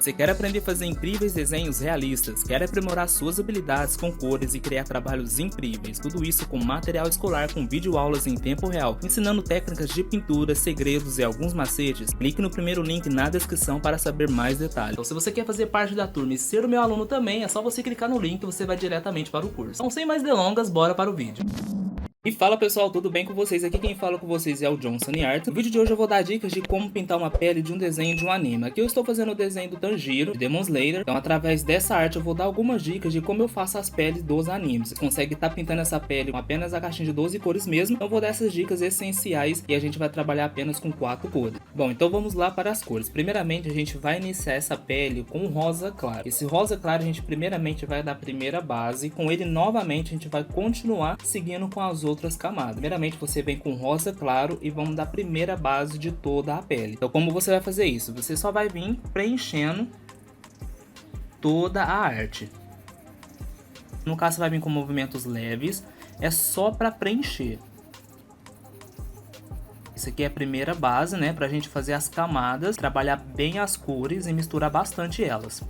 Você quer aprender a fazer incríveis desenhos realistas, quer aprimorar suas habilidades com cores e criar trabalhos incríveis, tudo isso com material escolar com videoaulas em tempo real, ensinando técnicas de pintura, segredos e alguns macetes? Clique no primeiro link na descrição para saber mais detalhes. Então, se você quer fazer parte da turma e ser o meu aluno também, é só você clicar no link e você vai diretamente para o curso. Então, sem mais delongas, bora para o vídeo. E fala pessoal, tudo bem com vocês? Aqui quem fala com vocês é o John Sunny Art. No vídeo de hoje eu vou dar dicas de como pintar uma pele de um desenho de um anime. Aqui eu estou fazendo o desenho do Tanjiro, de Demon Slayer. Então através dessa arte eu vou dar algumas dicas de como eu faço as peles dos animes. Você consegue estar pintando essa pele com apenas a caixinha de 12 cores mesmo. Então eu vou dar essas dicas essenciais e a gente vai trabalhar apenas com 4 cores. Bom, então vamos lá para as cores. Primeiramente a gente vai iniciar essa pele com rosa claro. Esse rosa claro a gente primeiramente vai dar a primeira base. Com ele novamente a gente vai continuar seguindo com as outras camadas. Primeiramente você vem com rosa claro e vamos dar a primeira base de toda a pele. Então como você vai fazer isso? Você só vai vir preenchendo toda a arte. No caso você vai vir com movimentos leves, é só para preencher. Isso aqui é a primeira base, né, pra gente fazer as camadas, trabalhar bem as cores e misturar bastante elas.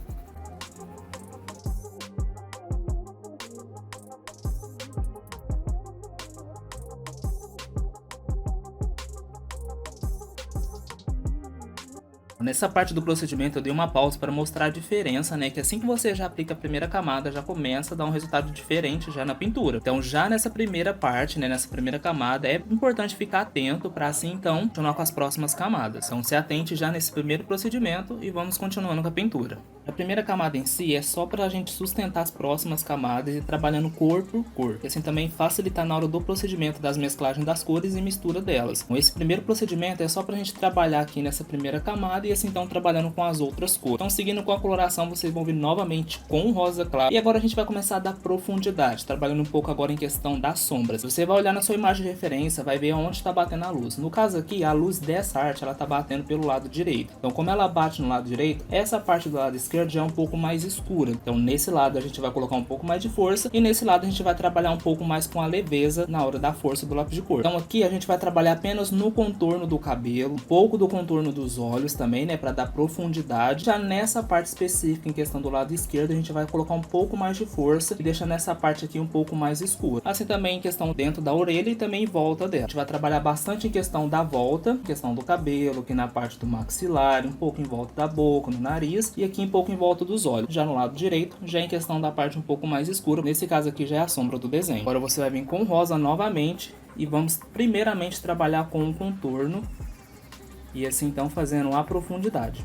Nessa parte do procedimento eu dei uma pausa para mostrar a diferença, né, que assim que você já aplica a primeira camada, já começa a dar um resultado diferente já na pintura. Então já nessa primeira parte, né, nessa primeira camada, é importante ficar atento para assim então continuar com as próximas camadas. Então se atente já nesse primeiro procedimento e vamos continuando com a pintura. A primeira camada em si é só para a gente sustentar as próximas camadas e trabalhando cor por cor, e assim também facilitar na hora do procedimento das mesclagens das cores e mistura delas. Então esse primeiro procedimento é só para a gente trabalhar aqui nessa primeira camada e assim então trabalhando com as outras cores. Então seguindo com a coloração vocês vão vir novamente com rosa claro e agora a gente vai começar a dar profundidade, trabalhando um pouco agora em questão das sombras. Você vai olhar na sua imagem de referência, vai ver onde está batendo a luz. No caso aqui, a luz dessa arte ela está batendo pelo lado direito. Então como ela bate no lado direito, essa parte do lado esquerdo já é um pouco mais escura. Então nesse lado a gente vai colocar um pouco mais de força e nesse lado a gente vai trabalhar um pouco mais com a leveza na hora da força do lápis de cor. Então aqui a gente vai trabalhar apenas no contorno do cabelo, um pouco do contorno dos olhos também, né, para dar profundidade. Já nessa parte específica em questão do lado esquerdo a gente vai colocar um pouco mais de força e deixando essa parte aqui um pouco mais escura. Assim também em questão dentro da orelha e também em volta dela. A gente vai trabalhar bastante em questão da volta, questão do cabelo, aqui na parte do maxilar, um pouco em volta da boca, no nariz e aqui um pouco em volta dos olhos. Já no lado direito, já em questão da parte um pouco mais escura, nesse caso aqui já é a sombra do desenho. Agora você vai vir com rosa novamente e vamos primeiramente trabalhar com o contorno e assim então fazendo a profundidade.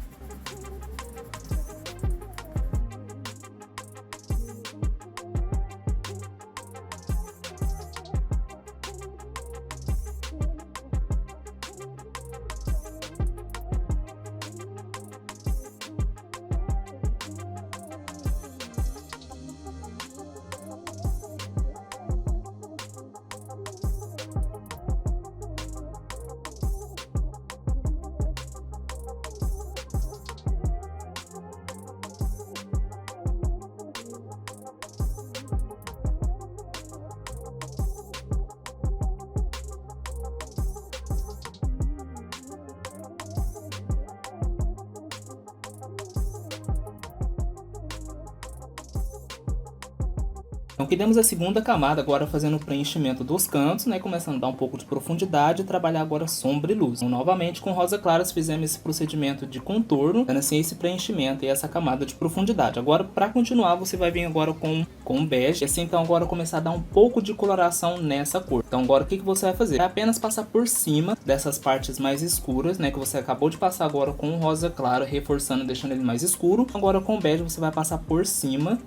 Então criamos a segunda camada agora fazendo o preenchimento dos cantos, né, começando a dar um pouco de profundidade e trabalhar agora sombra e luz. Então, novamente com rosa clara fizemos esse procedimento de contorno, dando assim esse preenchimento e essa camada de profundidade. Agora para continuar você vai vir agora com bege, e assim então agora começar a dar um pouco de coloração nessa cor. Então agora o que você vai fazer? Vai apenas passar por cima dessas partes mais escuras, né, que você acabou de passar agora com o rosa claro, reforçando, deixando ele mais escuro. Agora com bege você vai passar por cima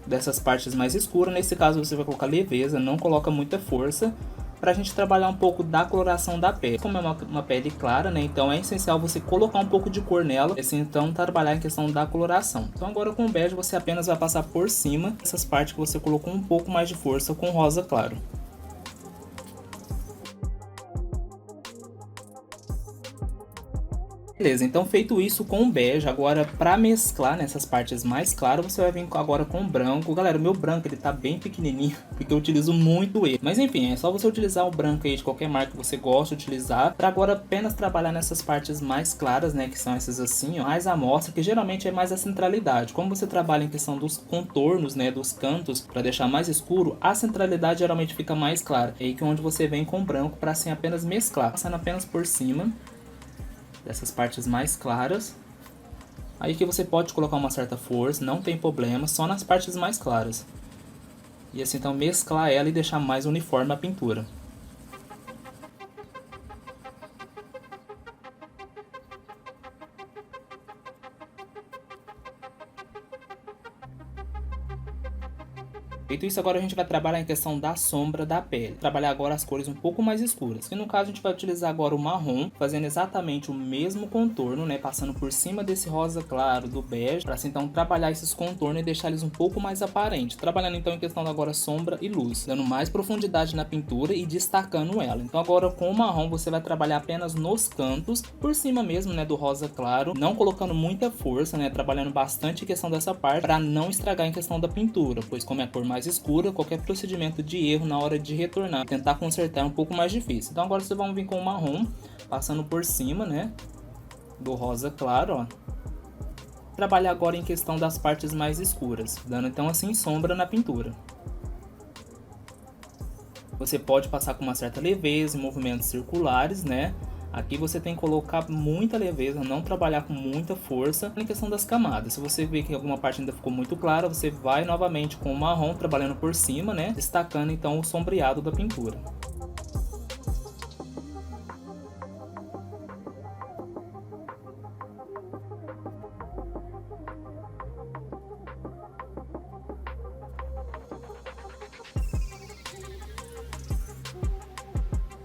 dessas partes mais escuras. Nesse caso você vai colocar leveza, não coloca muita força, para a gente trabalhar um pouco da coloração da pele. Como é uma pele clara, né, então é essencial você colocar um pouco de cor nela, e assim então trabalhar em questão da coloração. Então agora com o bege você apenas vai passar por cima dessas partes que você colocou um pouco mais de força com rosa claro. Beleza, então feito isso com o bege, agora pra mesclar nessas partes mais claras, você vai vir agora com o branco. Galera, o meu branco ele tá bem pequenininho, porque eu utilizo muito ele. Mas enfim, é só você utilizar o branco aí de qualquer marca que você gosta de utilizar, pra agora apenas trabalhar nessas partes mais claras, né, que são essas assim, ó, mais amostra, que geralmente é mais a centralidade. Como você trabalha em questão dos contornos, né, dos cantos, pra deixar mais escuro, a centralidade geralmente fica mais clara. É aí que é onde você vem com o branco pra assim apenas mesclar, passando apenas por cima dessas partes mais claras. Aí que você pode colocar uma certa força, não tem problema, só nas partes mais claras. E assim então mesclar ela e deixar mais uniforme a pintura. Feito isso, agora a gente vai trabalhar em questão da sombra da pele. Trabalhar agora as cores um pouco mais escuras. E no caso a gente vai utilizar agora o marrom, fazendo exatamente o mesmo contorno, né? Passando por cima desse rosa claro do bege, para assim então trabalhar esses contornos e deixar eles um pouco mais aparentes. Trabalhando então em questão agora sombra e luz, dando mais profundidade na pintura e destacando ela. Então agora com o marrom você vai trabalhar apenas nos cantos, por cima mesmo, né, do rosa claro, não colocando muita força, né? Trabalhando bastante em questão dessa parte, para não estragar em questão da pintura, pois como é a cor mais escura, qualquer procedimento de erro na hora de retornar, tentar consertar é um pouco mais difícil. Então agora vocês vão vir com o marrom, passando por cima, né, do rosa claro, ó. Trabalhar agora em questão das partes mais escuras, dando então assim sombra na pintura. Você pode passar com uma certa leveza em movimentos circulares, né? Aqui você tem que colocar muita leveza, não trabalhar com muita força em questão das camadas. Se você vê que alguma parte ainda ficou muito clara, você vai novamente com o marrom trabalhando por cima, né? Destacando então o sombreado da pintura.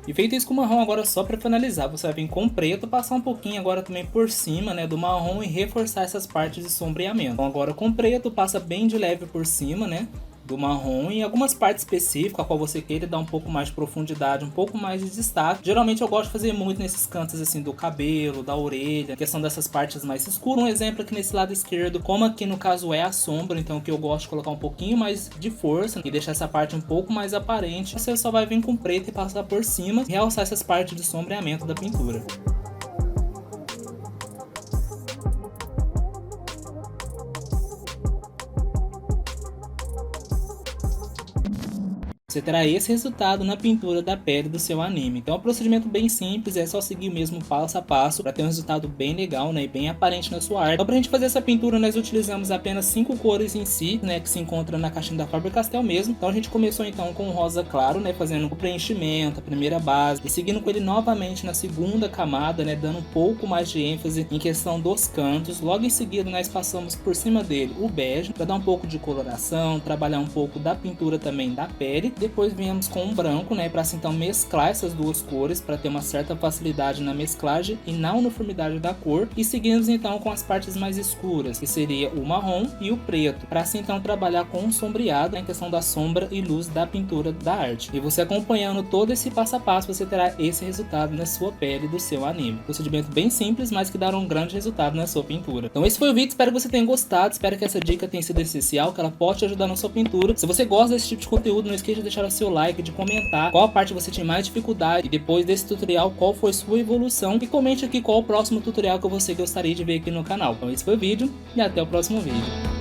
E feito isso com o marrom, agora só para finalizar, você vai vir com o preto, passar um pouquinho agora também por cima, né, do marrom e reforçar essas partes de sombreamento. Então agora com o preto, passa bem de leve por cima, né, do marrom e algumas partes específicas a qual você queira dar um pouco mais de profundidade, um pouco mais de destaque. Geralmente eu gosto de fazer muito nesses cantos assim do cabelo, da orelha, questão dessas partes mais escuras. Um exemplo aqui nesse lado esquerdo, como aqui no caso é a sombra, então que eu gosto de colocar um pouquinho mais de força e deixar essa parte um pouco mais aparente. Você só vai vir com preto e passar por cima e realçar essas partes de sombreamento da pintura. Você terá esse resultado na pintura da pele do seu anime. Então é um procedimento bem simples, é só seguir mesmo passo a passo para ter um resultado bem legal, né, e bem aparente na sua arte. Então pra gente fazer essa pintura nós utilizamos apenas 5 cores em si, né, que se encontra na caixinha da Faber-Castell mesmo. Então a gente começou então com o rosa claro, né, fazendo o preenchimento, a primeira base, e seguindo com ele novamente na segunda camada, né, dando um pouco mais de ênfase em questão dos cantos. Logo em seguida nós passamos por cima dele o bege para dar um pouco de coloração, trabalhar um pouco da pintura também da pele. Depois viemos com o branco, né, para assim então mesclar essas duas cores para ter uma certa facilidade na mesclagem e na uniformidade da cor. E seguimos então com as partes mais escuras, que seria o marrom e o preto, para assim então trabalhar com um sombreado em questão da sombra e luz da pintura da arte. E você acompanhando todo esse passo a passo, você terá esse resultado na sua pele do seu anime. Procedimento bem simples, mas que dará um grande resultado na sua pintura. Então esse foi o vídeo, espero que você tenha gostado, espero que essa dica tenha sido essencial, que ela possa te ajudar na sua pintura. Se você gosta desse tipo de conteúdo, não esqueça de deixar o seu like, de comentar qual parte você tinha mais dificuldade e depois desse tutorial qual foi sua evolução, e comente aqui qual o próximo tutorial que você gostaria de ver aqui no canal. Então esse foi o vídeo e até o próximo vídeo.